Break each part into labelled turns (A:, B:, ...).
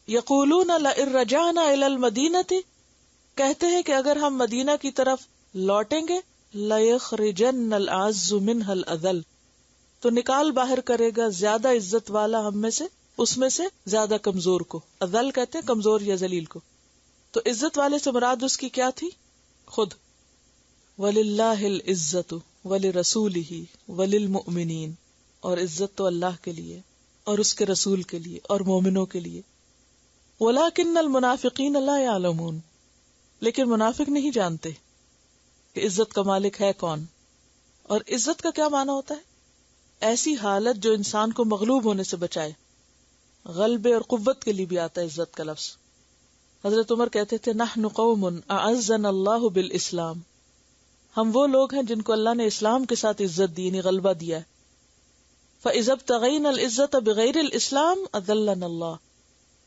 A: یقولون لئن رجعنا الی المدینۃ، کہتے ہیں کہ اگر ہم مدینہ کی طرف لوٹیں گے، لیخرجن العز منها الاذل، تو نکال باہر کرے گا زیادہ عزت والا ہم میں سے اس میں سے زیادہ کمزور کو. اذل کہتے ہیں کمزور یا ذلیل کو. تو عزت والے سے مراد اس کی کیا تھی؟ خود. وَلِلَّهِ الْعِزَّةُ وَلِرَسُولِهِ وَلِلْمُؤْمِنِينَ، اور عزت تو اللہ کے لیے اور اس کے رسول کے لیے اور مومنوں کے لیے. وَلَكِنَّ الْمُنَافِقِينَ لَا يَعْلَمُونَ، لیکن منافق نہیں جانتے کہ عزت کا مالک ہے کون. اور عزت کا کیا معنی ہوتا ہے؟ ایسی حالت جو انسان کو مغلوب ہونے سے بچائے. غلبے اور قوت کے لیے بھی آتا ہے عزت کا لفظ. حضرت عمر کہتے تھے نحن قوم اعزنا اللہ بالاسلام، ہم وہ لوگ ہیں جن کو اللہ نے اسلام کے ساتھ عزت دی، یعنی غلبہ دیا ہے. فاذا ابتغینا العزت بغیر الاسلام اذلنا اللہ،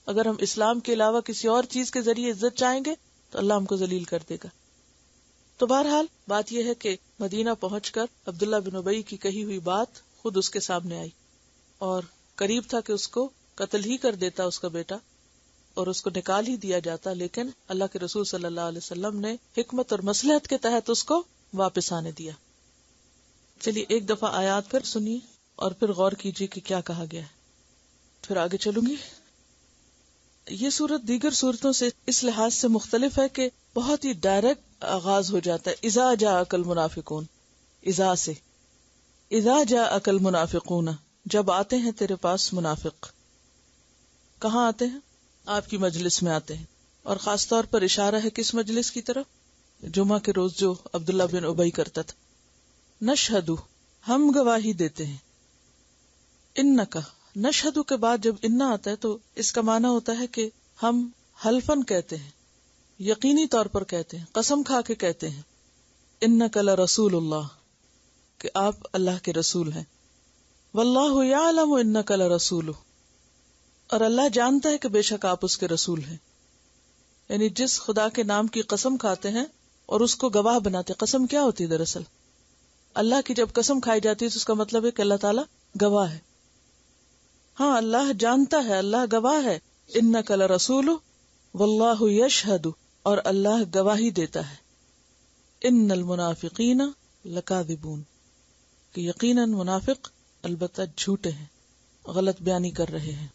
A: اگر ہم اسلام کے علاوہ کسی اور چیز کے ذریعے عزت چاہیں گے تو اللہ ہم کو ذلیل کر دے گا. تو بہرحال بات یہ ہے کہ مدینہ پہنچ کر عبداللہ بن ابی کی کہی ہوئی بات خود اس کے سامنے آئی، اور قریب تھا کہ اس کو قتل ہی کر دیتا اس کا بیٹا اور اس کو نکال ہی دیا جاتا، لیکن اللہ کے رسول صلی اللہ علیہ وسلم نے حکمت اور مصلحت کے تحت اس کو واپس آنے دیا. چلیے ایک دفعہ آیات پھر سنیے اور پھر غور کیجیے کہ کیا کہا گیا ہے، پھر آگے چلوں گی. یہ سورت دیگر سورتوں سے اس لحاظ سے مختلف ہے کہ بہت ہی ڈائریکٹ آغاز ہو جاتا ہے. اذا جاءک المنافقون، اذا سے، اذا جاءک المنافقون، جب آتے ہیں تیرے پاس منافق. کہاں آتے ہیں؟ آپ کی مجلس میں آتے ہیں، اور خاص طور پر اشارہ ہے کس مجلس کی طرف؟ جمعہ کے روز جو عبداللہ بن ابی کرتا تھا. نشہدو، ہم گواہی دیتے ہیں. انکا، نشہدو کے بعد جب انا آتا ہے تو اس کا معنی ہوتا ہے کہ ہم حلفن کہتے ہیں، یقینی طور پر کہتے ہیں، قسم کھا کے کہتے ہیں. انکا لرسول اللہ، کہ آپ اللہ کے رسول ہیں. واللہ یعلم انکا لرسولہ، اور اللہ جانتا ہے کہ بے شک آپ اس کے رسول ہیں. یعنی جس خدا کے نام کی قسم کھاتے ہیں اور اس کو گواہ بناتے. قسم کیا ہوتی ہے دراصل؟ اللہ کی جب قسم کھائی جاتی ہے تو اس کا مطلب ہے کہ اللہ تعالیٰ گواہ ہے. ہاں اللہ جانتا ہے، اللہ گواہ ہے. انک لرسول واللہ یشہد، اور اللہ گواہی دیتا ہے. ان المنافقین لکاذبون، کہ یقیناً منافق البتہ جھوٹے ہیں، غلط بیانی کر رہے ہیں.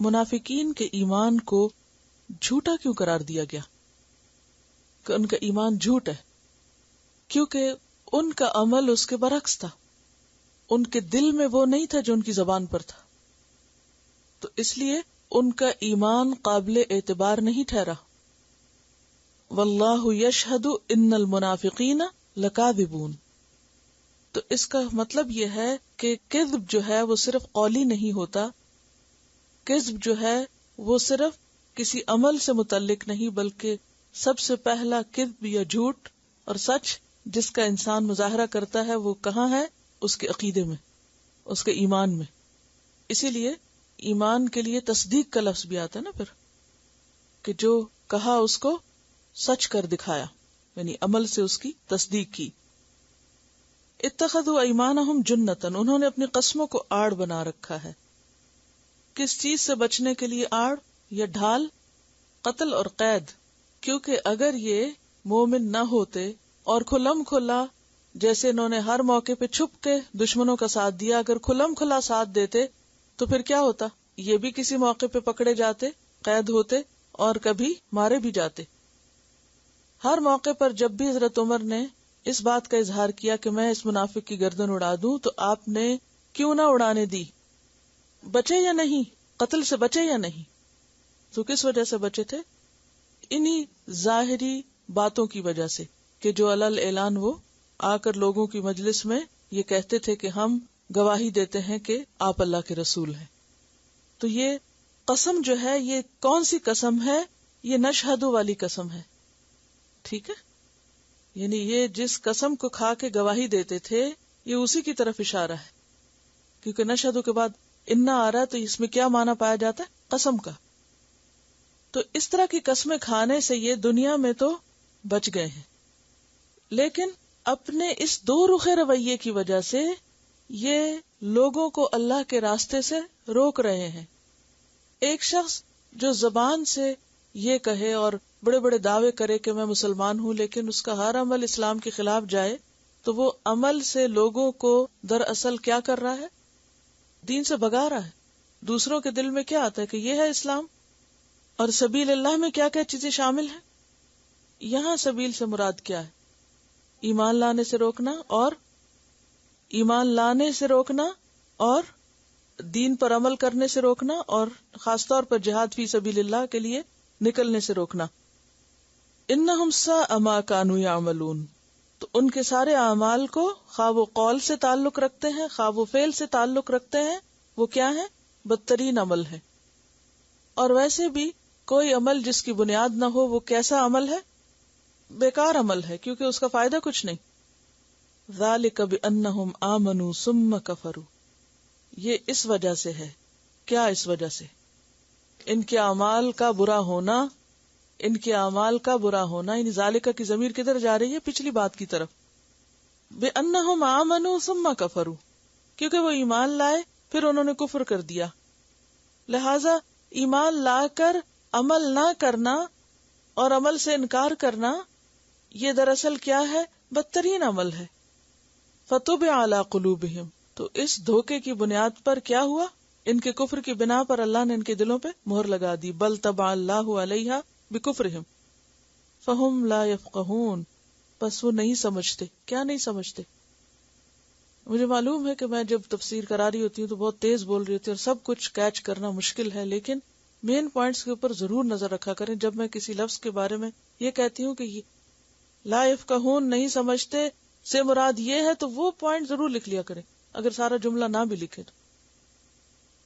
A: منافقین کے ایمان کو جھوٹا کیوں قرار دیا گیا؟ کہ ان کا ایمان جھوٹ ہے، کیونکہ ان کا عمل اس کے برعکس تھا. ان کے دل میں وہ نہیں تھا جو ان کی زبان پر تھا، تو اس لیے ان کا ایمان قابل اعتبار نہیں ٹھہرا. واللہ یشہد ان المنافقین لکاذبون، تو اس کا مطلب یہ ہے کہ کذب جو ہے وہ صرف قولی نہیں ہوتا. کذب جو ہے وہ صرف کسی عمل سے متعلق نہیں، بلکہ سب سے پہلا کذب یا جھوٹ اور سچ جس کا انسان مظاہرہ کرتا ہے وہ کہاں ہے؟ اس کے عقیدے میں، اس کے ایمان میں. اسی لیے ایمان کے لیے تصدیق کا لفظ بھی آتا ہے نا پھر، کہ جو کہا اس کو سچ کر دکھایا، یعنی عمل سے اس کی تصدیق کی. اتخذوا ایمانہم جنتاً، انہوں نے اپنی قسموں کو آڑ بنا رکھا ہے. کس چیز سے بچنے کے لیے آڑ یا ڈھال؟ قتل اور قید. کیونکہ اگر یہ مومن نہ ہوتے اور کھلم کھلا، جیسے انہوں نے ہر موقع پہ چھپ کے دشمنوں کا ساتھ دیا، اگر کھلم کھلا ساتھ دیتے تو پھر کیا ہوتا؟ یہ بھی کسی موقع پہ پکڑے جاتے، قید ہوتے اور کبھی مارے بھی جاتے. ہر موقع پر جب بھی حضرت عمر نے اس بات کا اظہار کیا کہ میں اس منافق کی گردن اڑا دوں، تو آپ نے کیوں نہ اڑانے دی؟ بچے یا نہیں؟ قتل سے بچے یا نہیں؟ تو کس وجہ سے بچے تھے؟ انہی ظاہری باتوں کی وجہ سے کہ جو علل اعلان وہ آ کر لوگوں کی مجلس میں یہ کہتے تھے کہ ہم گواہی دیتے ہیں کہ آپ اللہ کے رسول ہیں. تو یہ قسم جو ہے یہ کون سی قسم ہے؟ یہ نشہدو والی قسم ہے. ٹھیک ہے، یعنی یہ جس قسم کو کھا کے گواہی دیتے تھے یہ اسی کی طرف اشارہ ہے، کیونکہ نشہدو کے بعد انا آ رہا ہے تو اس میں کیا معنی پایا جاتا ہے؟ قسم کا. تو اس طرح کی قسمیں کھانے سے یہ دنیا میں تو بچ گئے ہیں، لیکن اپنے اس دو رخ رویے کی وجہ سے یہ لوگوں کو اللہ کے راستے سے روک رہے ہیں. ایک شخص جو زبان سے یہ کہے اور بڑے بڑے دعوے کرے کہ میں مسلمان ہوں، لیکن اس کا ہر عمل اسلام کے خلاف جائے، تو وہ عمل سے لوگوں کو دراصل کیا کر رہا ہے؟ دین سے بھگا رہا ہے. دوسروں کے دل میں کیا آتا ہے کہ یہ ہے اسلام، اور سبیل اللہ میں کیا کیا چیزیں شامل ہیں. یہاں سبیل سے مراد کیا ہے؟ ایمان لانے سے روکنا، اور ایمان لانے سے روکنا، اور دین پر عمل کرنے سے روکنا، اور خاص طور پر جہاد فی سبیل اللہ کے لیے نکلنے سے روکنا. انہم ساء ما کانوا یعملون، تو ان کے سارے اعمال کو، خواہ وہ قول سے تعلق رکھتے ہیں خواہ وہ فعل سے تعلق رکھتے ہیں، وہ کیا ہے؟ بدترین عمل ہے. اور ویسے بھی کوئی عمل جس کی بنیاد نہ ہو وہ کیسا عمل ہے؟ بیکار عمل ہے، کیونکہ اس کا فائدہ کچھ نہیں. ذالک بانہم آمنوا ثم کفروا، یہ اس وجہ سے ہے. کیا اس وجہ سے؟ ان کے اعمال کا برا ہونا، ان کے اعمال کا برا ہونا. یعنی ذالک کی ضمیر کدھر جا رہی ہے؟ پچھلی بات کی طرف. بانہم آمنوا ثم کفروا، کیونکہ وہ ایمان لائے پھر انہوں نے کفر کر دیا. لہذا ایمان لا کر عمل نہ کرنا اور عمل سے انکار کرنا، یہ دراصل کیا ہے؟ بدترین عمل ہے. فطبع علی قلوبہم، تو اس دھوکے کی بنیاد پر کیا ہوا؟ ان کے کفر کی بنا پر اللہ نے ان کے دلوں پہ مہر لگا دی. بل طبع اللہ علیہا بکفرہم فہم لا یفقہون، بس وہ نہیں سمجھتے. کیا نہیں سمجھتے؟ مجھے معلوم ہے کہ میں جب تفسیر کرا رہی ہوتی ہوں تو بہت تیز بول رہی ہوتی ہوں اور سب کچھ کیچ کرنا مشکل ہے، لیکن مین پوائنٹس کے اوپر ضرور نظر رکھا کریں. جب میں کسی لفظ کے بارے میں یہ کہتی ہوں کہ یہ لا یفقہون نہیں سمجھتے سے مراد یہ ہے، تو وہ پوائنٹ ضرور لکھ لیا کریں. اگر سارا جملہ نہ بھی لکھے تو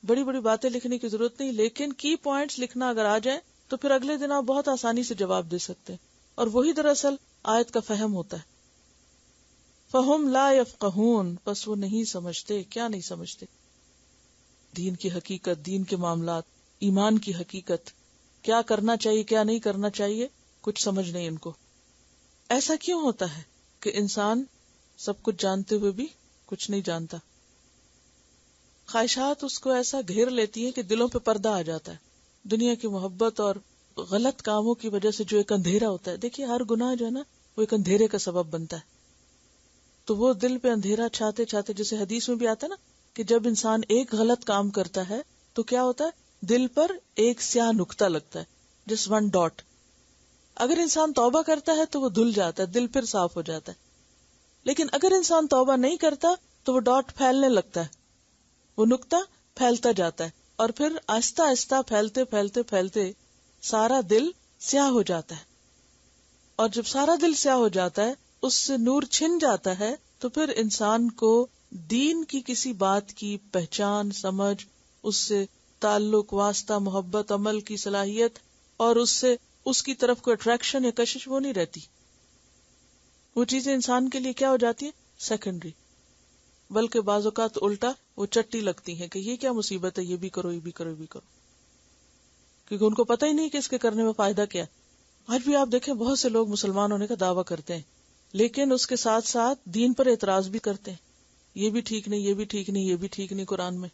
A: بڑی بڑی باتیں لکھنے کی ضرورت نہیں، لیکن کی پوائنٹس لکھنا اگر آ جائے تو پھر اگلے دن آپ بہت آسانی سے جواب دے سکتے ہیں. اور وہی دراصل آیت کا فہم ہوتا ہے. فہم لا یفقہون، پس وہ نہیں سمجھتے. کیا نہیں سمجھتے؟ دین کی حقیقت، دین کے معاملات، ایمان کی حقیقت، کیا کرنا چاہیے کیا نہیں کرنا چاہیے، کچھ سمجھ نہیں ان کو. ایسا کیوں ہوتا ہے کہ انسان سب کچھ جانتے ہوئے بھی کچھ نہیں جانتا؟ خواہشات اس کو ایسا گھیر لیتی ہیں کہ دلوں پہ پردہ آ جاتا ہے. دنیا کی محبت اور غلط کاموں کی وجہ سے جو ایک اندھیرا ہوتا ہے، دیکھیے ہر گناہ جو ہے نا وہ ایک اندھیرے کا سبب بنتا ہے. تو وہ دل پہ اندھیرا چھاتے چھاتے، جیسے حدیث میں بھی آتا ہے نا کہ جب انسان ایک غلط کام کرتا ہے تو کیا ہوتا ہے؟ دل پر ایک سیاہ نقطہ لگتا ہے، جس ون ڈاٹ. اگر انسان توبہ کرتا ہے تو وہ دھل جاتا ہے، دل پھر صاف ہو جاتا ہے. لیکن اگر انسان توبہ نہیں کرتا تو وہ ڈاٹ پھیلنے لگتا ہے، وہ نقطہ پھیلتا جاتا ہے، اور پھر آہستہ آہستہ پھیلتے پھیلتے پھیلتے سارا دل سیاہ ہو جاتا ہے. اور جب سارا دل سیاہ ہو جاتا ہے، اس سے نور چھن جاتا ہے، تو پھر انسان کو دین کی کسی بات کی پہچان، سمجھ، اس سے تعلق، واسطہ، محبت، عمل کی صلاحیت، اور اس سے اس کی طرف کوئی اٹریکشن یا کشش وہ نہیں رہتی. وہ چیزیں انسان کے لیے کیا ہو جاتی ہیں؟ سیکنڈری. بلکہ بعض اوقات الٹا وہ چٹی لگتی ہیں کہ یہ کیا مصیبت ہے، یہ بھی کرو، یہ بھی کرو، یہ بھی کرو، کیونکہ ان کو پتہ ہی نہیں کہ اس کے کرنے میں فائدہ کیا. آج بھی آپ دیکھیں بہت سے لوگ مسلمان ہونے کا دعویٰ کرتے ہیں، لیکن اس کے ساتھ ساتھ دین پر اعتراض بھی کرتے ہیں. یہ بھی ٹھیک نہیں، یہ بھی ٹھیک نہیں، یہ بھی ٹھیک نہیں. قرآن میں،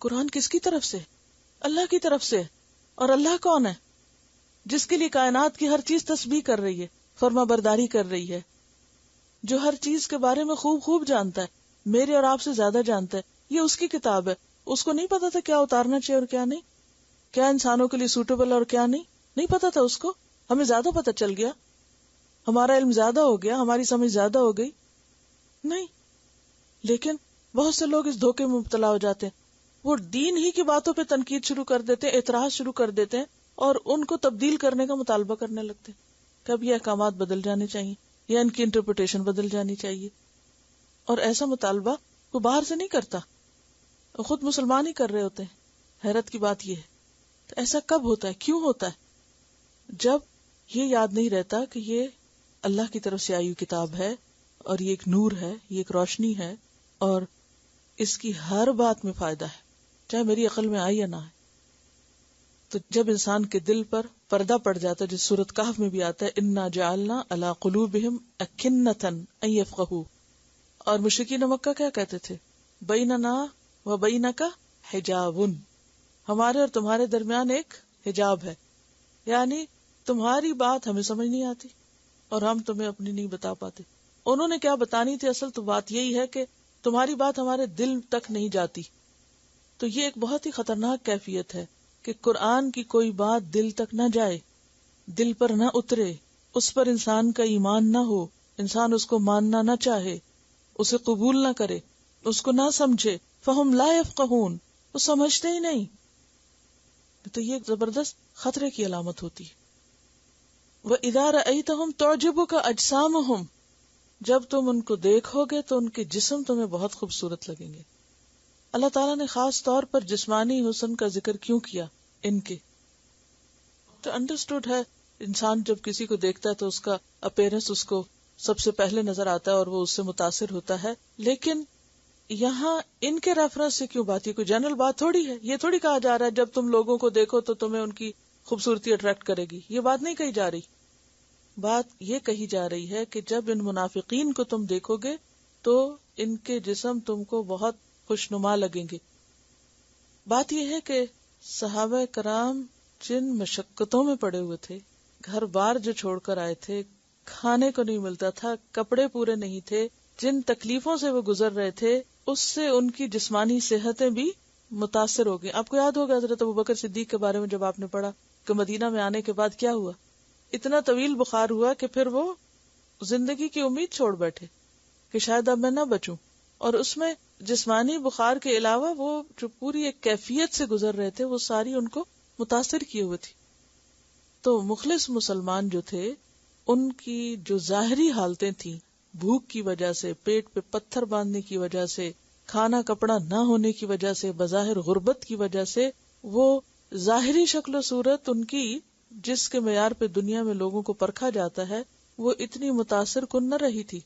A: قرآن کس کی طرف سے؟ اللہ کی طرف سے. اور اللہ کون ہے؟ جس کے لیے کائنات کی ہر چیز تسبیح کر رہی ہے، فرما برداری کر رہی ہے، جو ہر چیز کے بارے میں خوب خوب جانتا ہے، میرے اور آپ سے زیادہ جانتا ہے. یہ اس کی کتاب ہے. اس کو نہیں پتا تھا کیا اتارنا چاہیے اور کیا نہیں، کیا انسانوں کے لیے سوٹیبل اور کیا نہیں پتا تھا اس کو. ہمیں زیادہ پتا چل گیا، ہمارا علم زیادہ ہو گیا، ہماری سمجھ زیادہ ہو گئی؟ نہیں. لیکن بہت سے لوگ اس دھوکے میں مبتلا ہو جاتے ہیں. وہ دین ہی کی باتوں پہ تنقید شروع کر دیتے ہیں، اعتراض شروع کر دیتے ہیں، اور ان کو تبدیل کرنے کا مطالبہ کرنے لگتے ہیں. کب یہ احکامات بدل جانے چاہیے یا ان کی انٹرپریٹیشن بدل جانی چاہیے. اور ایسا مطالبہ وہ باہر سے نہیں کرتا، خود مسلمان ہی کر رہے ہوتے ہیں. حیرت کی بات یہ ہے. تو ایسا کب ہوتا ہے، کیوں ہوتا ہے؟ جب یہ یاد نہیں رہتا کہ یہ اللہ کی طرف سے آئی ہوئی کتاب ہے، اور یہ ایک نور ہے، یہ ایک روشنی ہے، اور اس کی ہر بات میں فائدہ ہے، چاہے میری عقل میں آئی یا نہ آئے. تو جب انسان کے دل پر پردہ پڑ جاتا ہے، جس سورۃ کہف میں بھی آتا ہے انا جعلنا علی قلوبہم اکنۃ ان یفقہوا. اور مشرکین مکہ کیا کہتے تھے؟ بیننا و بینک حجاب، ہمارے اور تمہارے درمیان ایک حجاب ہے، یعنی تمہاری بات ہمیں سمجھ نہیں آتی اور ہم تمہیں اپنی نہیں بتا پاتے. انہوں نے کیا بتانی تھی، اصل تو بات یہی ہے کہ تمہاری بات ہمارے دل تک نہیں جاتی. تو یہ ایک بہت ہی خطرناک کیفیت ہے کہ قرآن کی کوئی بات دل تک نہ جائے، دل پر نہ اترے، اس پر انسان کا ایمان نہ ہو، انسان اس کو ماننا نہ چاہے، اسے قبول نہ کرے، اس کو نہ سمجھے. فہم لا یفقہون، وہ سمجھتے ہی نہیں. تو یہ ایک زبردست خطرے کی علامت ہوتی ہے. وَإِذَا رَأَيْتَهُمْ تُعْجِبُكَ أَجْسَامُهُمْ، جب تم ان کو دیکھو گے تو ان کے جسم تمہیں بہت خوبصورت لگیں گے. اللہ تعالیٰ نے خاص طور پر جسمانی حسن کا ذکر کیوں کیا ان کے؟ تو انڈرسٹوڈ ہے، انسان جب کسی کو دیکھتا ہے تو اس کا اپیرنس اس کو سب سے پہلے نظر آتا ہے اور وہ اس سے متاثر ہوتا ہے. لیکن یہاں ان کے ریفرنس سے کیوں بات؟ یہ کوئی جنرل بات تھوڑی ہے. یہ تھوڑی کہا جا رہا ہے جب تم لوگوں کو دیکھو تو تمہیں ان کی خوبصورتی اٹریکٹ کرے گی. یہ بات نہیں کہی جا رہی. بات یہ کہی جا رہی ہے کہ جب ان منافقین کو تم دیکھو گے تو ان کے جسم تم کو بہت خوشنما لگیں گے. بات یہ ہے کہ صحابہ کرام جن مشقتوں میں پڑے ہوئے تھے، گھر بار جو چھوڑ کر آئے تھے، کھانے کو نہیں ملتا تھا، کپڑے پورے نہیں تھے، جن تکلیفوں سے وہ گزر رہے تھے، اس سے ان کی جسمانی صحتیں بھی متاثر ہو گئی. آپ کو یاد ہوگا حضرت ابوبکر صدیق کے بارے میں جب آپ نے پڑھا کہ مدینہ میں آنے کے بعد کیا ہوا، اتنا طویل بخار ہوا کہ پھر وہ زندگی کی امید چھوڑ بیٹھے کہ شاید اب میں نہ بچوں. اور اس میں جسمانی بخار کے علاوہ وہ جو پوری ایک کیفیت سے گزر رہے تھے وہ ساری ان کو متاثر کیے ہوئے تھی. تو مخلص مسلمان جو تھے ان کی جو ظاہری حالتیں تھیں، بھوک کی وجہ سے، پیٹ پہ پتھر باندھنے کی وجہ سے، کھانا کپڑا نہ ہونے کی وجہ سے، بظاہر غربت کی وجہ سے، وہ ظاہری شکل و صورت ان کی جس کے معیار پہ دنیا میں لوگوں کو پرکھا جاتا ہے وہ اتنی متاثر کن نہ رہی تھی.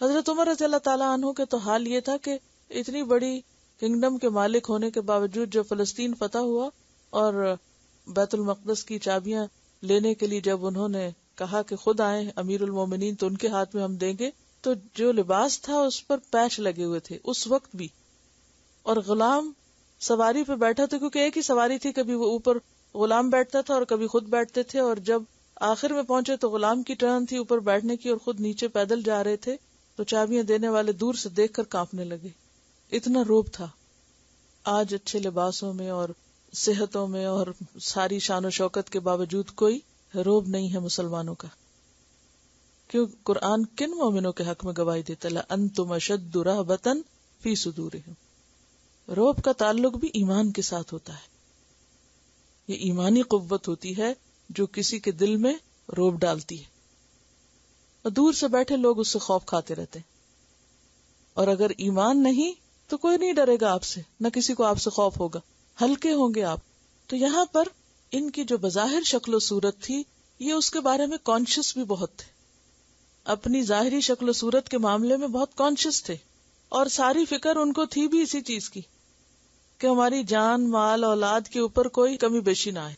A: حضرت عمر رضی اللہ تعالیٰ عنہ کے تو حال یہ تھا کہ اتنی بڑی کنگڈم کے مالک ہونے کے باوجود جب فلسطین فتح ہوا اور بیت المقدس کی چابیاں لینے کے لیے جب انہوں نے کہا کہ خود آئیں امیر المومنین تو ان کے ہاتھ میں ہم دیں گے، تو جو لباس تھا اس پر پیچ لگے ہوئے تھے اس وقت بھی، اور غلام سواری پہ بیٹھا تھا کیونکہ ایک ہی سواری تھی، کبھی وہ اوپر غلام بیٹھتا تھا اور کبھی خود بیٹھتے تھے، اور جب آخر میں پہنچے تو غلام کی ٹرن تھی اوپر بیٹھنے کی اور خود نیچے پیدل جا رہے تھے، تو چابیاں دینے والے دور سے دیکھ کر کانپنے لگے، اتنا روب تھا. آج اچھے لباسوں میں اور صحتوں میں اور ساری شان و شوکت کے باوجود کوئی روب نہیں ہے مسلمانوں کا. کیوں؟ قرآن کن مومنوں کے حق میں گواہی دیتا ہے لَأَنْتُمْ أَشَدُّ رَهْبَةً فِي صُدُورِهِمْ. روب کا تعلق بھی ایمان کے ساتھ ہوتا ہے. یہ ایمانی قوت ہوتی ہے جو کسی کے دل میں روب ڈالتی ہے، اور دور سے بیٹھے لوگ اس سے خوف کھاتے رہتے ہیں. اور اگر ایمان نہیں تو کوئی نہیں ڈرے گا آپ سے، نہ کسی کو آپ سے خوف ہوگا، ہلکے ہوں گے آپ. تو یہاں پر ان کی جو بظاہر شکل و صورت تھی یہ اس کے بارے میں کانشیس بھی بہت تھے، اپنی ظاہری شکل و صورت کے معاملے میں بہت کانشیس تھے، اور ساری فکر ان کو تھی بھی اسی چیز کی کہ ہماری جان مال اولاد کے اوپر کوئی کمی بیشی نہ آئے،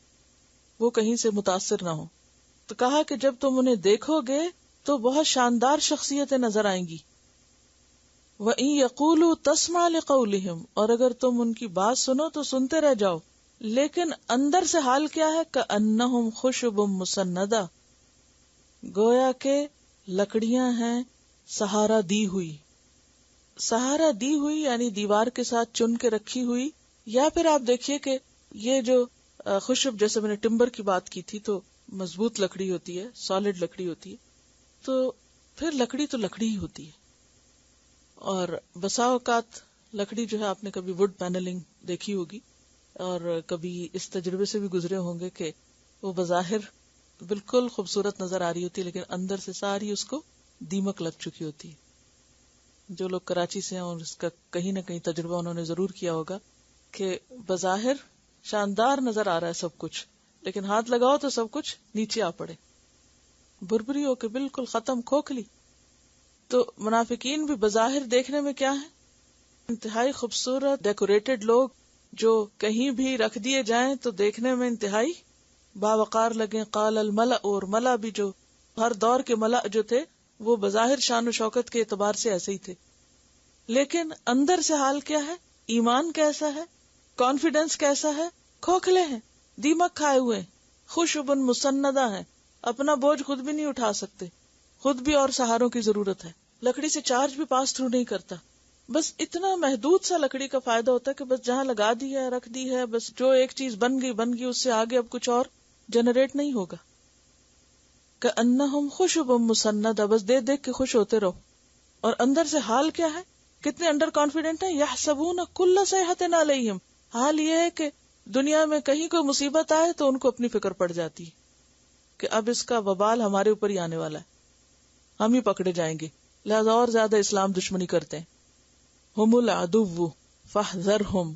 A: وہ کہیں سے متاثر نہ ہو. تو کہا کہ جب تم انہیں دیکھو گے تو بہت شاندار شخصیتیں نظر آئیں گی. وَإِن يَقُولُوا تَسْمَعْ لِقَوْلِهِمْ، اور اگر تم ان کی بات سنو تو سنتے رہ جاؤ، لیکن اندر سے حال کیا ہے؟ كَأَنَّهُمْ خُشُبٌ مُّسَنَّدَةٌ، گویا کہ لکڑیاں ہیں سہارا دی ہوئی. سہارا دی ہوئی یعنی دیوار کے ساتھ چن کے رکھی ہوئی، یا پھر آپ دیکھیے کہ یہ جو خشب، جیسے میں نے ٹمبر کی بات کی تھی، تو مضبوط لکڑی ہوتی ہے، سالڈ لکڑی ہوتی ہے، تو پھر لکڑی تو لکڑی ہی ہوتی ہے. اور بسا اوقات لکڑی جو ہے، آپ نے کبھی وڈ پینلنگ دیکھی ہوگی اور کبھی اس تجربے سے بھی گزرے ہوں گے کہ وہ بظاہر بالکل خوبصورت نظر آ رہی ہوتی ہے لیکن اندر سے ساری اس کو دیمک لگ چکی ہوتی ہے. جو لوگ کراچی سے ہیں اور اس کا کہیں نہ کہیں تجربہ انہوں نے ضرور کیا ہوگا کہ بظاہر شاندار نظر آ رہا ہے سب کچھ، لیکن ہاتھ لگاؤ تو سب کچھ نیچے آ پڑے، بربری ہو کے بالکل ختم، کھوکھلی. تو منافقین بھی بظاہر دیکھنے میں کیا ہے؟ انتہائی خوبصورت ڈیکوریٹڈ لوگ جو کہیں بھی رکھ دیے جائیں تو دیکھنے میں انتہائی باوقار لگیں. قال الملأ، اور ملا بھی جو ہر دور کے ملا جو تھے وہ بظاہر شان و شوکت کے اعتبار سے ایسے ہی تھے، لیکن اندر سے حال کیا ہے؟ ایمان کیسا ہے؟ کانفیڈنس کیسا ہے؟ کھوکھلے ہیں. دیمک کھائے ہوئے، خشبن مسندہ ہیں، اپنا بوجھ خود بھی نہیں اٹھا سکتے، خود بھی اور سہاروں کی ضرورت ہے، لکڑی سے چارج بھی پاس تھرو نہیں کرتا، بس اتنا محدود سا لکڑی کا فائدہ ہوتا ہے کہ بس جہاں لگا دی ہے رکھ دی ہے، بس جو ایک چیز بن گئی اس سے آگے اب کچھ اور جنریٹ نہیں ہوگا. کأنہم خشب مسندہ، بس دیکھ دیکھ کے خوش ہوتے رہو. اور اندر سے حال کیا ہے، کتنے انڈر کانفیڈنٹ ہیں. یحسبون کل صیحۃ علیہم، حال یہ ہے کہ دنیا میں کہیں کوئی مصیبت آئے تو ان کو اپنی فکر پڑ جاتی ہے کہ اب اس کا وبال ہمارے اوپر ہی آنے والا ہے، ہم ہی پکڑے جائیں گے، لہذا اور زیادہ اسلام دشمنی کرتے ہیں. ہم العدو فاحذرہم،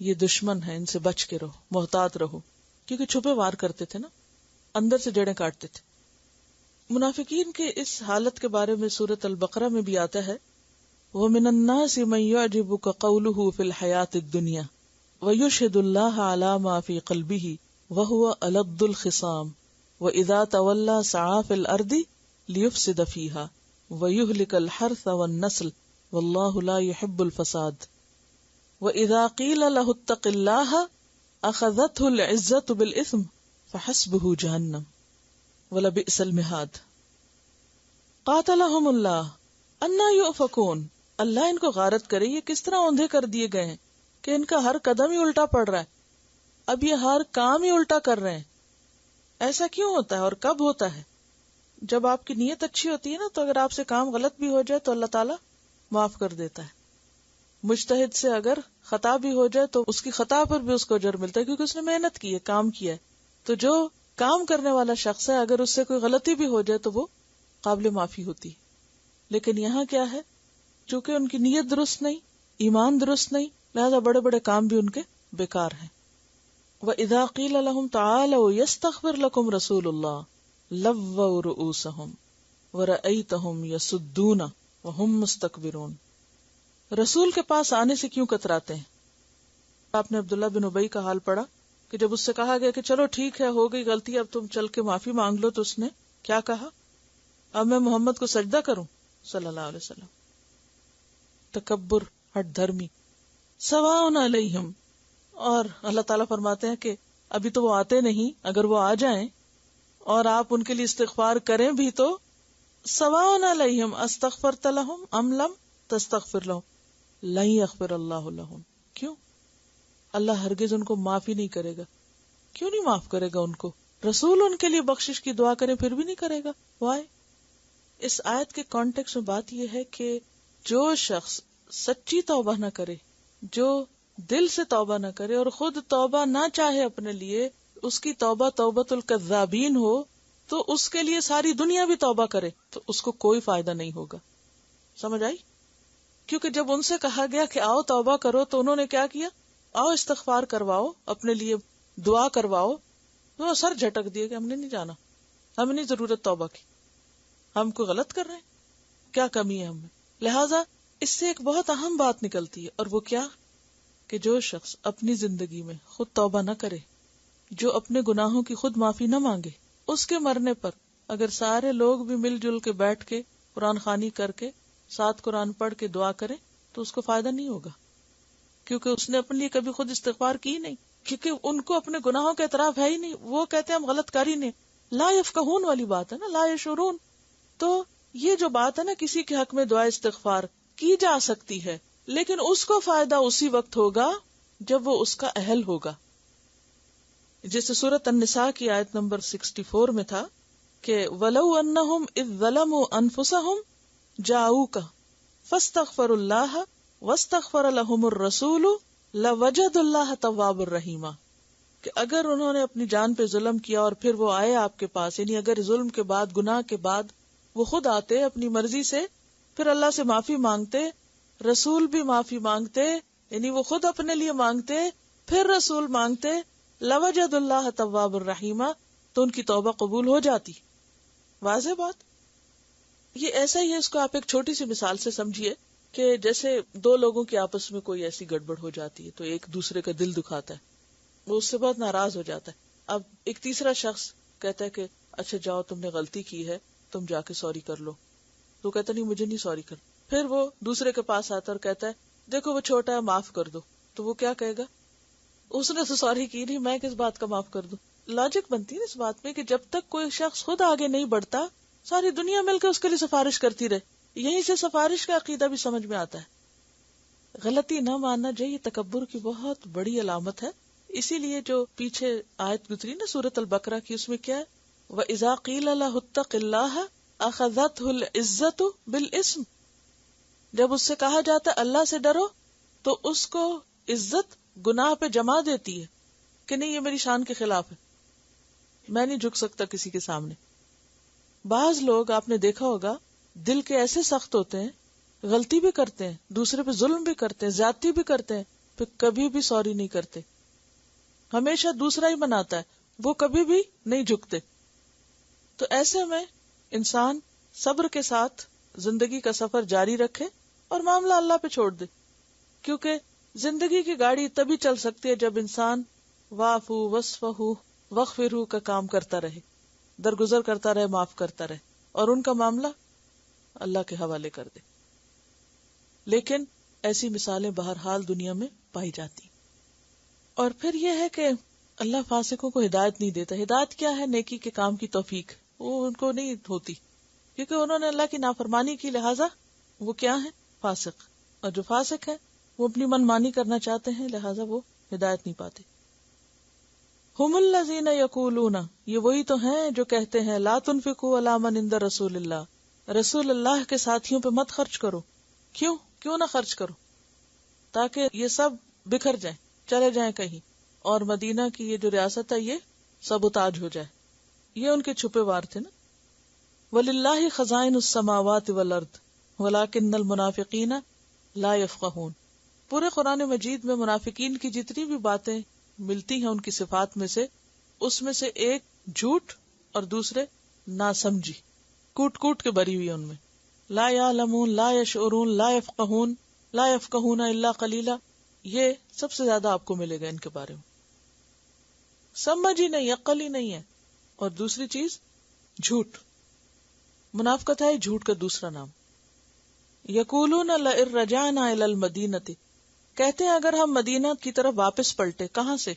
A: یہ دشمن ہے، ان سے بچ کے رہو، محتاط رہو، کیونکہ چھپے وار کرتے تھے نا، اندر سے جڑیں کاٹتے تھے. منافقین کے اس حالت کے بارے میں سورۃ البقرہ میں بھی آتا ہے، وَمِنَ النَّاسِ مَن يُعْجِبُكَ قَوْلُهُ فِي الْحَيَاةِ الدُّنْيَا وَيُشْهِدُ اللَّهَ عَلَى مَا فِي قَلْبِهِ وَهُوَ أَلَدُّ الْخِصَامِ وَإِذَا تَوَلَّى سَعَىٰ فِي الْأَرْضِ لِيُفْسِدَ فِيهَا وَيُهْلِكَ الْحَرْثَ وَالنَّسْلَ وَاللَّهُ لَا يُحِبُّ الْفَسَادَ وَإِذَا قِيلَ لَهُ اتَّقِ اللَّهَ أَخَذَتْهُ الْعِزَّةُ بِالْإِثْمِ فَحَسْبُهُ جَهَنَّمُ وَلَبِئْسَ الْمِهَادُ. قاتلہم اللہ انا یؤفکون، اللہ ان کو غارت کرے، یہ کس طرح اوندھے کر دیے گئے ہیں کہ ان کا ہر قدم ہی الٹا پڑ رہا ہے، اب یہ ہر کام ہی الٹا کر رہے ہیں. ایسا کیوں ہوتا ہے اور کب ہوتا ہے؟ جب آپ کی نیت اچھی ہوتی ہے نا، تو اگر آپ سے کام غلط بھی ہو جائے تو اللہ تعالیٰ معاف کر دیتا ہے. مجتہد سے اگر خطا بھی ہو جائے تو اس کی خطا پر بھی اس کو اجر ملتا ہے، کیونکہ اس نے محنت کی ہے، کام کیا ہے. تو جو کام کرنے والا شخص ہے، اگر اس سے کوئی غلطی بھی ہو جائے تو وہ قابل معافی ہوتی. لیکن یہاں کیا ہے، چونکہ ان کی نیت درست نہیں، ایمان درست نہیں، لہذا بڑے بڑے کام بھی ان کے بیکار ہیں. وَإِذَا قِيلَ لَهُمْ تَعَالَوْا يَسْتَغْفِرْ لَكُمْ رَسُولُ اللَّهِ لَوَّوْا رُؤُوسَهُمْ وَرَأَيْتَهُمْ يَسُدُّونَ وَهُمْ مُسْتَكْبِرُونَ. رسول کے پاس آنے سے کیوں کتراتے ہیں؟ آپ نے عبداللہ بن ابی کا حال پڑھا کہ جب اس سے کہا گیا کہ چلو ٹھیک ہے، ہو گئی غلطی، اب تم چل کے معافی مانگ لو، تو اس نے کیا کہا؟ اب میں محمد کو سجدہ کروں صلی اللہ علیہ وسلم. تکبر، ہٹ دھرمی. سواء علیہم، اور اللہ تعالیٰ فرماتے ہیں کہ ابھی تو وہ آتے نہیں، اگر وہ آ جائیں اور آپ ان کے لیے استغفار کریں بھی تو سواء علیہم استغفرت لہم ام لم تستغفر لہم لن یغفر اللہ لہم. کیوں؟ اللہ ہرگز ان کو معافی نہیں کرے گا. کیوں نہیں معاف کرے گا ان کو؟ رسول ان کے لیے بخشش کی دعا کرے پھر بھی نہیں کرے گا. وائے؟ اس آیت کے کانٹیکس میں بات یہ ہے کہ جو شخص سچی توبہ نہ کرے، جو دل سے توبہ نہ کرے اور خود توبہ نہ چاہے اپنے لیے، اس کی توبہ توبۃ الکذابین ہو، تو اس کے لیے ساری دنیا بھی توبہ کرے تو اس کو کوئی فائدہ نہیں ہوگا. سمجھ آئی؟ کیونکہ جب ان سے کہا گیا کہ آؤ توبہ کرو تو انہوں نے کیا کیا؟ آؤ استغفار کرواؤ، اپنے لیے دعا کرواؤ. وہ سر جھٹک دیے کہ ہم نے نہیں جانا، ہمیں نہیں ضرورت توبہ کی، ہم کو غلط کر رہے ہیں، کیا کمی ہے ہم میں. لہٰذا اس سے ایک بہت اہم بات نکلتی ہے، اور وہ کیا کہ جو شخص اپنی زندگی میں خود توبہ نہ کرے، جو اپنے گناہوں کی خود معافی نہ مانگے، اس کے مرنے پر اگر سارے لوگ بھی مل جل کے بیٹھ کے قرآن خوانی کر کے ساتھ قرآن پڑھ کے دعا کرے تو اس کو فائدہ نہیں ہوگا، کیونکہ اس نے اپنے لیے کبھی خود استغفار کی نہیں، کیونکہ ان کو اپنے گناہوں کا اعتراف ہے ہی نہیں. وہ کہتے ہیں ہم غلط کر ہی نہیں. لا یفقہون والی بات ہے نا، لا یشعرون. تو یہ جو بات ہے نا، کسی کے حق میں دعا استغفار کی جا سکتی ہے، لیکن اس کو فائدہ اسی وقت ہوگا جب وہ اس کا اہل ہوگا. جیسے سورۃ النساء کی آیت نمبر 64 میں تھا کہ وَلَوْ أَنَّهُمْ إِذْ ظَلَمُوا أَنفُسَهُمْ جَاءُوكَ فَاسْتَغْفَرُوا اللَّهَ وَاسْتَغْفَرَ لَهُمُ الرَّسُولُ لَوَجَدُوا اللَّهَ تَوَّابًا رَحِيمًا. کہ اگر انہوں نے اپنی جان پہ ظلم کیا اور پھر وہ آئے آپ کے پاس، یعنی اگر ظلم کے بعد، گناہ کے بعد وہ خود آتے اپنی مرضی سے، پھر اللہ سے معافی مانگتے، رسول بھی معافی مانگتے، یعنی وہ خود اپنے لیے مانگتے پھر رسول مانگتے، لوجد اللہ تواب الرحیم، تو ان کی توبہ قبول ہو جاتی. واضح بات. یہ ایسا ہی ہے، اس کو آپ ایک چھوٹی سی مثال سے سمجھیے کہ جیسے دو لوگوں کی آپس میں کوئی ایسی گڑبڑ ہو جاتی ہے تو ایک دوسرے کا دل دکھاتا ہے، وہ اس سے بہت ناراض ہو جاتا ہے. اب ایک تیسرا شخص کہتا ہے کہ اچھا جاؤ، تم نے غلطی کی ہے، تم جا کے سوری کر لو. تو کہتا نہیں، مجھے نہیں سوری کر. پھر وہ دوسرے کے پاس آتا اور کہتا ہے دیکھو وہ چھوٹا ہے، معاف کر دو. تو وہ کیا کہے گا؟ اس نے تو سوری کی نہیں، میں کس بات کا معاف کر دوں؟ لاجک بنتی ہے اس بات میں کہ جب تک کوئی شخص خود آگے نہیں بڑھتا ساری دنیا مل کے اس کے لیے سفارش کرتی رہے. یہیں سے سفارش کا عقیدہ بھی سمجھ میں آتا ہے. غلطی نہ ماننا جو یہ تکبر کی بہت بڑی علامت ہے. اسی لیے جو پیچھے آیت گزری نا سورۃ البقرہ کی، اس میں کیا ہے؟ وَإِذَا قِيلَ لَهُ اتَّقِ اللَّهَ أَخَذَتْهُ الْعِزَّةُ بِالْإِثْمِ، جب اس سے کہا جاتا ہے اللہ سے ڈرو تو اس کو عزت گناہ پہ جما دیتی ہے کہ نہیں یہ میری شان کے خلاف ہے، میں نہیں جھک سکتا کسی کے سامنے. بعض لوگ آپ نے دیکھا ہوگا دل کے ایسے سخت ہوتے ہیں، غلطی بھی کرتے ہیں، دوسرے پہ ظلم بھی کرتے ہیں، زیادتی بھی کرتے ہیں، پھر کبھی بھی سوری نہیں کرتے، ہمیشہ دوسرا ہی بناتا ہے، وہ کبھی بھی نہیں جھکتے. تو ایسے میں انسان صبر کے ساتھ زندگی کا سفر جاری رکھے اور معاملہ اللہ پہ چھوڑ دے، کیونکہ زندگی کی گاڑی تبھی چل سکتی ہے جب انسان واعفو واصفحوا واغفروا کا کام کرتا رہے، درگزر کرتا رہے، معاف کرتا رہے اور ان کا معاملہ اللہ کے حوالے کر دے. لیکن ایسی مثالیں بہرحال دنیا میں پائی جاتی. اور پھر یہ ہے کہ اللہ فاسقوں کو ہدایت نہیں دیتا. ہدایت کیا ہے؟ نیکی کے کام کی توفیق، وہ ان کو نہیں ہوتی کیونکہ انہوں نے اللہ کی نافرمانی کی، لہٰذا وہ کیا ہے؟ فاسق. اور جو فاسق ہے وہ اپنی من مانی کرنا چاہتے ہیں، لہٰذا وہ ہدایت نہیں پاتے. ہم الذین یقولون، یہ وہی تو ہیں جو کہتے ہیں لا تنفقوا علی من عند رسول اللہ، رسول اللہ کے ساتھیوں پہ مت خرچ کرو. کیوں نہ خرچ کرو؟ تاکہ یہ سب بکھر جائیں، چلے جائیں کہیں، اور مدینہ کی یہ جو ریاست ہے یہ سبوتاج ہو جائے. یہ ان کے چھپے وار تھے نا. وَلِلَّهِ خَزَائِنُ السَّمَاوَاتِ وَالْأَرْضِ وَلَٰكِنَّ الْمُنَافِقِينَ لَا يَفْقَهُونَ. پورے قرآن مجید میں منافقین کی جتنی بھی باتیں ملتی ہیں ان کی صفات میں سے، اس میں سے ایک جھوٹ اور دوسرے ناسمجھی، کوٹ کوٹ کے بری ہوئی ان میں. لا یعلمون، لا یشعرون، لا یفقہون، لا یفقہون الا قلیلا. یہ سب سے زیادہ آپ کو ملے گا ان کے بارے میں. سمجھ ہی نہیں، عقل ہی نہیں ہے. اور دوسری چیز جھوٹ. منافقت ہے جھوٹ کا دوسرا نام. یقولون لئن رجعنا الی المدینۃ، کہتے ہیں اگر ہم مدینہ کی طرف واپس پلٹے. کہاں سے؟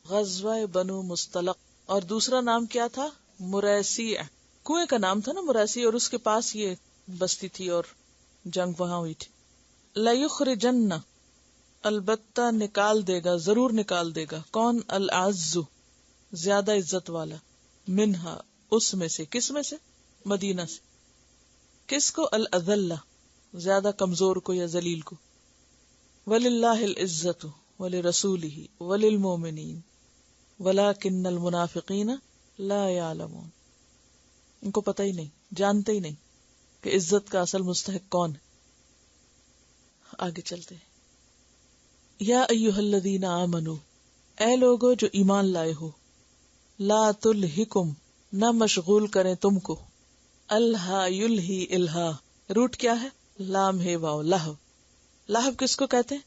A: غزوہ بنو مصطلق. اور دوسرا نام کیا تھا؟ مریسی. کنویں کا نام تھا نا مریسی، اور اس کے پاس یہ بستی تھی اور جنگ وہاں ہوئی تھی. لیخرجن، البتہ نکال دے گا، ضرور نکال دے گا. کون؟ العز، زیادہ عزت والا، منہا، اس میں سے. کس میں سے؟ مدینہ سے. کس کو؟ الاذل، زیادہ کمزور کو یا ذلیل کو. وللہ العزت ولرسولہ وللمؤمنین ولکن المنافقین لا یعلمون. ان کو پتہ ہی نہیں، جانتے ہی نہیں کہ عزت کا اصل مستحق کون ہے. آگے چلتے ہیں. یا ایھا الذین آمنوا، اے لوگو جو ایمان لائے ہو، لا تلہکم، نہ مشغول کریں تم کو، الہا یلہی الہا، روٹ کیا ہے؟ لام ہے واو، لہو. لہو کس کو کہتے ہیں؟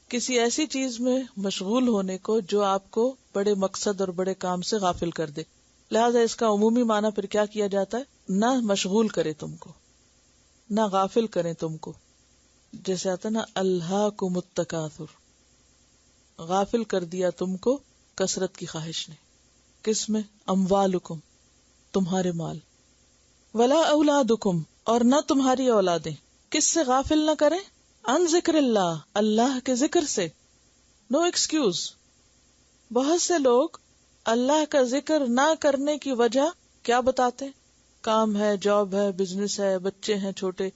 A: کسی ایسی چیز میں مشغول ہونے کو جو آپ کو بڑے مقصد اور بڑے کام سے غافل کر دے. لہذا اس کا عمومی معنی پھر کیا کیا جاتا ہے؟ نہ مشغول کرے تم کو، نہ غافل کریں تم کو. جیسے آتا نا الہاکم التکاثر، غافل کر دیا تم کو کثرت کی خواہش نے. کس میں؟ اموالکم، تمہارے مال. ولا اولادکم، اور نہ تمہاری اولادیں. کس سے غافل نہ کریں؟ ان ذکر اللہ، اللہ کے ذکر سے. No excuse. بہت سے لوگ اللہ کا ذکر نہ کرنے کی وجہ کیا بتاتے؟ کام ہے، جاب ہے، بزنس ہے، بچے ہیں چھوٹے.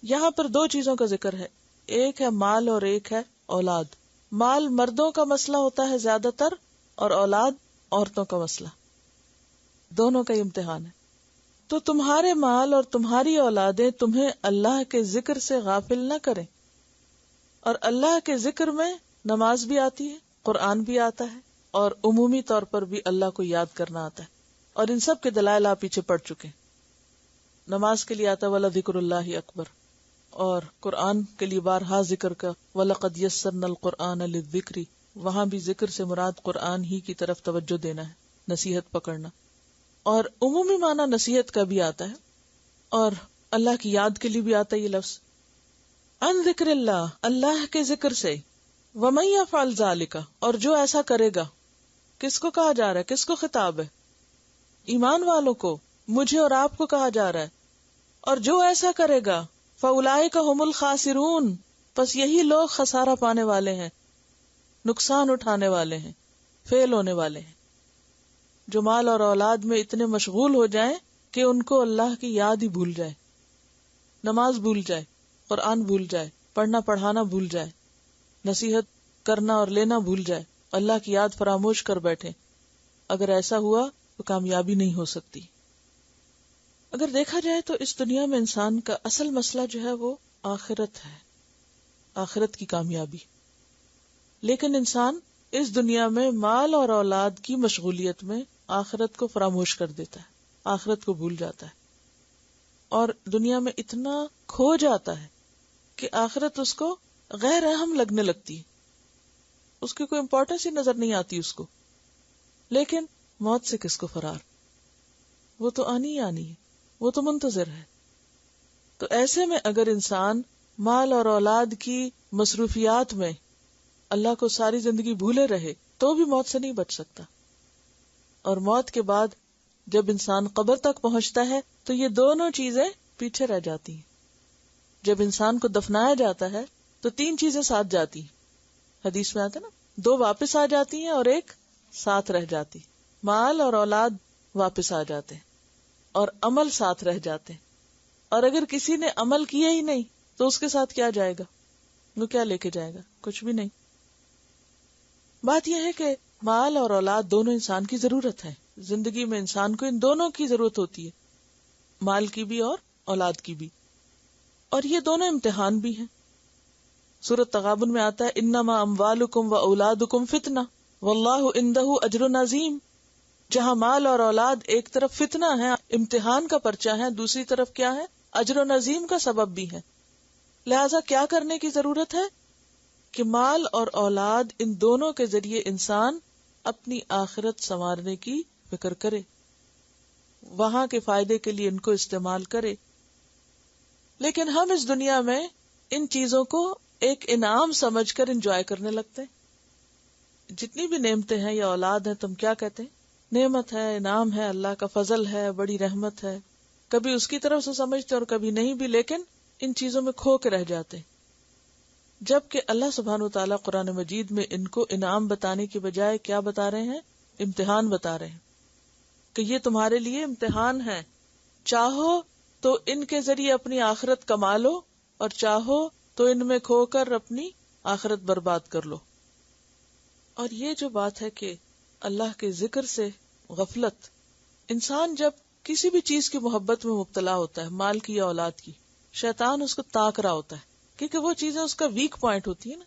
A: یہاں پر دو چیزوں کا ذکر ہے، ایک ہے مال اور ایک ہے اولاد. مال مردوں کا مسئلہ ہوتا ہے زیادہ تر، اور اولاد عورتوں کا مسئلہ. دونوں کا امتحان ہے. تو تمہارے مال اور تمہاری اولادیں تمہیں اللہ کے ذکر سے غافل نہ کریں. اور اللہ کے ذکر میں نماز بھی آتی ہے، قرآن بھی آتا ہے، اور عمومی طور پر بھی اللہ کو یاد کرنا آتا ہے. اور ان سب کے دلائل آپ پیچھے پڑ چکے ہیں. نماز کے لیے آتا ہے وَلَذِكْرُ اللَّهِ أَكْبَرُ، اور قرآن کے لیے بارہا ذکر کا وَلَقَدْ يَسَّرْنَا الْقُرْآنَ لِلذِّكْرِ. وہاں بھی ذکر سے مراد قرآن ہی کی طرف توجہ دینا ہے، نصیحت پکڑنا. اور عمومی معنی نصیحت کا بھی آتا ہے، اور اللہ کی یاد کے لیے بھی آتا ہے یہ لفظ. ان ذکر اللہ، اللہ کے ذکر سے. وَمَن يَفْعَلْ ذَلِكَ، اور جو ایسا کرے گا، کس کو کہا جا رہا ہے، کس کو خطاب ہے؟ ایمان والوں کو، مجھے اور آپ کو کہا جا رہا ہے. اور جو ایسا کرے گا فَأُولَئِكَ هُمُ الْخَاسِرُونَ، پس یہی لوگ خسارہ پانے والے ہیں، نقصان اٹھانے والے ہیں، فیل ہونے والے ہیں. جو مال اور اولاد میں اتنے مشغول ہو جائیں کہ ان کو اللہ کی یاد ہی بھول جائے، نماز بھول جائے، قرآن بھول جائے، پڑھنا پڑھانا بھول جائے، نصیحت کرنا اور لینا بھول جائے، اللہ کی یاد فراموش کر بیٹھے. اگر ایسا ہوا تو کامیابی نہیں ہو سکتی. اگر دیکھا جائے تو اس دنیا میں انسان کا اصل مسئلہ جو ہے وہ آخرت ہے، آخرت کی کامیابی. لیکن انسان اس دنیا میں مال اور اولاد کی مشغولیت میں آخرت کو فراموش کر دیتا ہے، آخرت کو بھول جاتا ہے، اور دنیا میں اتنا کھو جاتا ہے کہ آخرت اس کو غیر اہم لگنے لگتی ہے، اس کی کوئی امپورٹنس ہی نظر نہیں آتی اس کو. لیکن موت سے کس کو فرار، وہ تو آنی ہی آنی ہے، وہ تو منتظر ہے. تو ایسے میں اگر انسان مال اور اولاد کی مصروفیات میں اللہ کو ساری زندگی بھولے رہے تو بھی موت سے نہیں بچ سکتا. اور موت کے بعد جب انسان قبر تک پہنچتا ہے تو یہ دونوں چیزیں پیچھے رہ جاتی ہیں. جب انسان کو دفنایا جاتا ہے تو 3 چیزیں ساتھ جاتی ہیں، حدیث میں آتا ہے نا، 2 واپس آ جاتی ہیں اور 1 ساتھ رہ جاتی. مال اور اولاد واپس آ جاتے ہیں اور عمل ساتھ رہ جاتے ہیں. اور اگر کسی نے عمل کیا ہی نہیں تو اس کے ساتھ کیا جائے گا، وہ کیا لے کے جائے گا؟ کچھ بھی نہیں. بات یہ ہے کہ مال اور اولاد دونوں انسان کی ضرورت ہے. زندگی میں انسان کو ان دونوں کی ضرورت ہوتی ہے، مال کی بھی اور اولاد کی بھی. اور یہ دونوں امتحان بھی ہیں. سورۃ تغابن میں آتا ہے انما اموالکم و اولادکم فتنہ واللہ عندہ اجر عظیم. جہاں مال اور اولاد ایک طرف فتنہ ہے، امتحان کا پرچہ ہے، دوسری طرف کیا ہے؟ اجر عظیم کا سبب بھی ہے. لہذا کیا کرنے کی ضرورت ہے کہ مال اور اولاد ان دونوں کے ذریعے انسان اپنی آخرت سنوارنے کی فکر کرے، وہاں کے فائدے کے لیے ان کو استعمال کرے. لیکن ہم اس دنیا میں ان چیزوں کو ایک انعام سمجھ کر انجوائے کرنے لگتے ہیں. جتنی بھی نعمتیں ہیں یا اولاد ہیں، تم کیا کہتے ہیں؟ نعمت ہے، انعام ہے، اللہ کا فضل ہے، بڑی رحمت ہے. کبھی اس کی طرف سے سمجھتے اور کبھی نہیں بھی، لیکن ان چیزوں میں کھو کے رہ جاتے. جبکہ اللہ سبحانہ وتعالیٰ قرآن مجید میں ان کو انعام بتانے کی بجائے کیا بتا رہے ہیں؟ امتحان بتا رہے ہیں کہ یہ تمہارے لیے امتحان ہے. چاہو تو ان کے ذریعے اپنی آخرت کما لو، اور چاہو تو ان میں کھو کر اپنی آخرت برباد کر لو. اور یہ جو بات ہے کہ اللہ کے ذکر سے غفلت، انسان جب کسی بھی چیز کی محبت میں مبتلا ہوتا ہے، مال کی یا اولاد کی، شیطان اس کو تاک رہا ہوتا ہے، کیونکہ وہ چیزیں اس کا ویک پوائنٹ ہوتی ہے نا،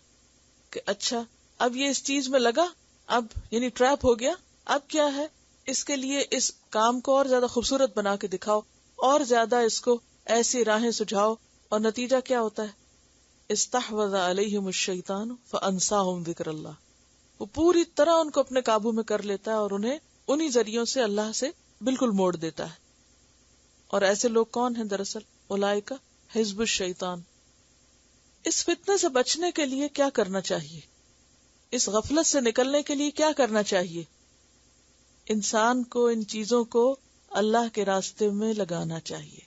A: کہ اچھا اب یہ اس چیز میں لگا، اب یعنی ٹریپ ہو گیا، اب کیا ہے، اس کے لیے اس کام کو اور زیادہ خوبصورت بنا کے دکھاؤ، اور زیادہ اس کو ایسی راہیں سجھاؤ، اور نتیجہ کیا ہوتا ہے؟ استحوذ علیہم الشیطان فانساہم ذکر اللہ. وہ پوری طرح ان کو اپنے قابو میں کر لیتا ہے اور انہیں انہی ذریعوں سے اللہ سے بالکل موڑ دیتا ہے. اور ایسے لوگ کون ہیں دراصل؟ اولئک حزب الشیطان. اس فتنے سے بچنے کے لیے کیا کرنا چاہیے؟ اس غفلت سے نکلنے کے لیے کیا کرنا چاہیے؟ انسان کو ان چیزوں کو اللہ کے راستے میں لگانا چاہیے.